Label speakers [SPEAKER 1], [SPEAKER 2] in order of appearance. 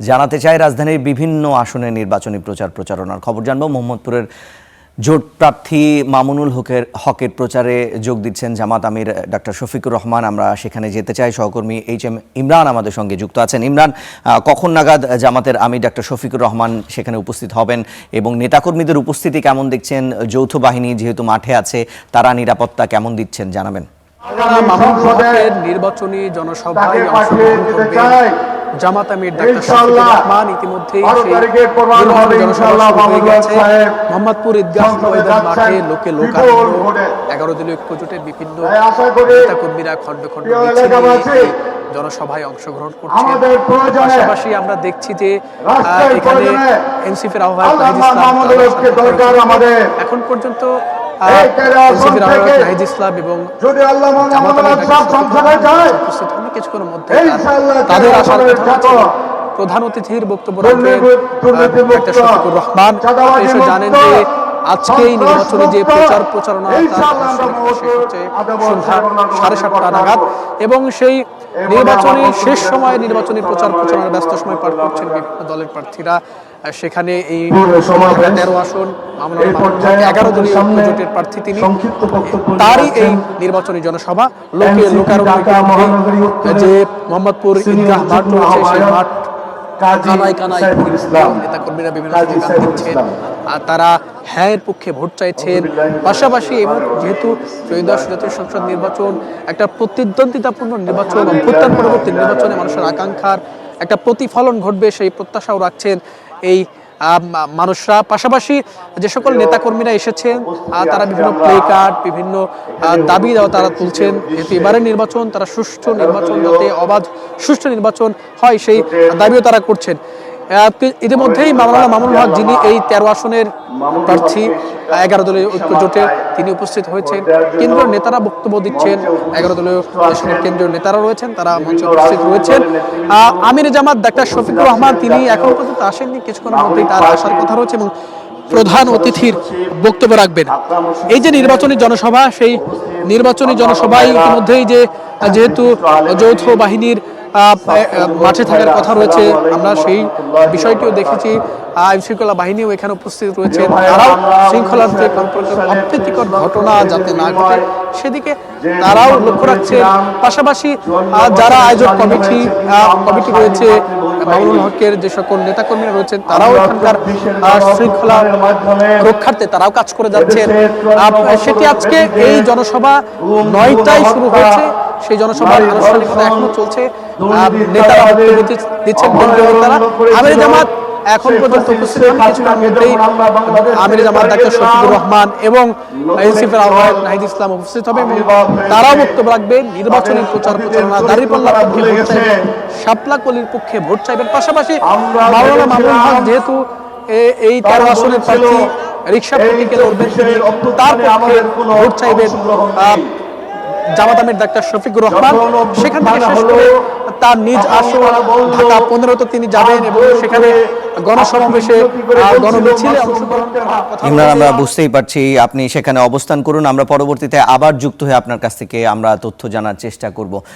[SPEAKER 1] জানাতে চাই রাজধানীর বিভিন্ন আসনে নির্বাচনী প্রচারণার খবর জানবো। মোহাম্মদপুরের জোট প্রার্থী মামুনুল হকের প্রচারে যোগ দিচ্ছেন জামাত আমির ডাক্তার শফিকুর রহমান। আমরা সেখানে যেতে চাই। সহকর্মী এইচ.এম. ইমরান আমাদের সঙ্গে যুক্ত আছেন। ইমরান, কখন নাগাদ জামাতের আমির ডাক্তার শফিকুর রহমান সেখানে উপস্থিত হবেন এবং নেতাকর্মীদের উপস্থিতি কেমন দেখছেন? যৌথ বাহিনী যেহেতু মাঠে আছে, তারা নিরাপত্তা কেমন দিচ্ছেন জানাবেন।
[SPEAKER 2] মামুনুল হকের নির্বাচনী জনসভায় অংশগ্রহণ করবেন জামাত আমির ডাক্তার শফিকুর রহমান। ইতিমধ্যেই সেই জনসভা শুরু হয়ে গেছে। মোহাম্মদপুর ঈদগাহ ময়দান মাঠে লোকে লোকারণ্য। 11 দলীয় ঐক্যজোটের বিভিন্ন নেতাকর্মীরা খন্ড খন্ড জনসভায় অংশগ্রহণ করছেন। পাশাপাশি আমরা দেখছি যে এখানে এনসিপির আহ্বায়ক এখন পর্যন্ত নাহিদ ইসলাম এবং কিছুক্ষণের মধ্যে তাদের আসার কথা। প্রধান অতিথির বক্তব্য রাখবেন ডাক্তার শফিকুর রহমান। এসে জানেন যে আজকেই নির্বাচনে যে প্রচারণা সন্ধ্যা 7:30 নাগাদ এবং সেই নির্বাচনী শেষ সময়ে নির্বাচনী প্রচারণার ব্যস্ত সময় পার করছেন বিভিন্ন দলের প্রার্থীরা। সেখানে এই 13 আসন 11 দলীয় জোটের প্রার্থী তিনি, তারই এই নির্বাচনী জনসভা। যে মোহাম্মদপুর ঈদগাহ মাঠ রয়েছে, সেই মাঠ কানায় কানায় নেতাকর্মীরা বিভিন্ন দিচ্ছেন আর তারা হ্যাঁ এর পক্ষে ভোট চাইছেন। পাশাপাশি এবং যেহেতু ত্রয়োদশ জাতীয় সংসদ নির্বাচন একটা প্রতিদ্বন্দ্বিতাপূর্ণ নির্বাচন, অভ্যুত্থান পরবর্তী নির্বাচনে মানুষের আকাঙ্ক্ষার একটা প্রতিফলন ঘটবে সেই প্রত্যাশাও রাখছেন এই মানুষরা। পাশাপাশি যে সকল নেতাকর্মীরা এসেছেন তারা বিভিন্ন প্লে কার্ড, বিভিন্ন দাবি তারা তুলছেন। যেহেতু এবারের নির্বাচন তারা সুষ্ঠু নির্বাচন, যাতে অবাধ সুষ্ঠু নির্বাচন হয় সেই দাবিও তারা করছেন। ইতিমধ্যেই মামুনুল হক, যিনি এই 13 আসনের প্রার্থী 11 দলীয় ঐক্য জোটের, তিনি উপস্থিত হয়েছেন। কেন্দ্রীয় নেতারা বক্তব্য দিচ্ছেন। 11 দলীয় কেন্দ্রীয় নেতারা রয়েছেন, তারা মঞ্চে উপস্থিত রয়েছেন। আমির জামাত ডাক্তার শফিকুর রহমান তিনি এখন পর্যন্ত আসেননি, কিছুক্ষণের মধ্যেই তার আসার কথা রয়েছে এবং প্রধান অতিথির বক্তব্য রাখবেন। এই যে নির্বাচনী জনসভা, সেই নির্বাচনী জনসভায় ইতিমধ্যেই যেহেতু যৌথ বাহিনীর মাঠে থাকার কথা রয়েছে, আমরা সেই বিষয়টিও দেখেছি। আইন শৃঙ্খলা বাহিনীও এখানে উপস্থিত রয়েছে। তারাও শৃঙ্খলার যে অপ্রীতিকর ঘটনা যাতে না ঘটে সেদিকে তারাও লক্ষ্য রাখছেন। পাশাপাশি যারা আয়োজক কমিটি রয়েছে, মামুনুল হকের যে সকল নেতাকর্মীরা রয়েছেন, তারাও এখানকার শৃঙ্খলা রক্ষার্থে তারাও কাজ করে যাচ্ছেন। সেটি আজকে এই জনসভা 9টায় শুরু হয়েছে। সেই জনসভার আনুষ্ঠানিকতা এখনো চলছে। নেতারা বক্তব্য দিচ্ছেন, নেতারা। আমির জামাত এখন পর্যন্ত উপস্থিত হন। কিছুক্ষণের মধ্যেই আমির জামাত ডাক্তার শফিকুর রহমান এবং এনসিপির আহ্বায়ক নাহিদ ইসলাম উপস্থিত হবে এবং তারাও বক্তব্য রাখবেন। নির্বাচনী প্রচারণা দাঁড়িপাল্লার পক্ষে ভোট চাইবেন, শাপলাকলির পক্ষে ভোট চাইবেন। পাশাপাশি মামুনুল হক যেহেতু এই 13 আসনের প্রার্থী, রিকশা প্রতীকে লড়বেন, তার পক্ষে ভোট চাইবেন জামাত আমির ডাক্তার শফিকুর রহমান। সেখান থেকে শেষ করে তার নিজ আসন ঢাকা 15 তিনি যাবেন এবং সেখানে গণসমাবেশে গণমিছিলে অংশগ্রহণ করার কথা।
[SPEAKER 1] ইমরান, আমরা বুঝতেই পারছি আপনি সেখানে অবস্থান করুন। আমরা পরবর্তীতে আবার যুক্ত হয়ে আপনার কাছ থেকে আমরা তথ্য জানার চেষ্টা করব।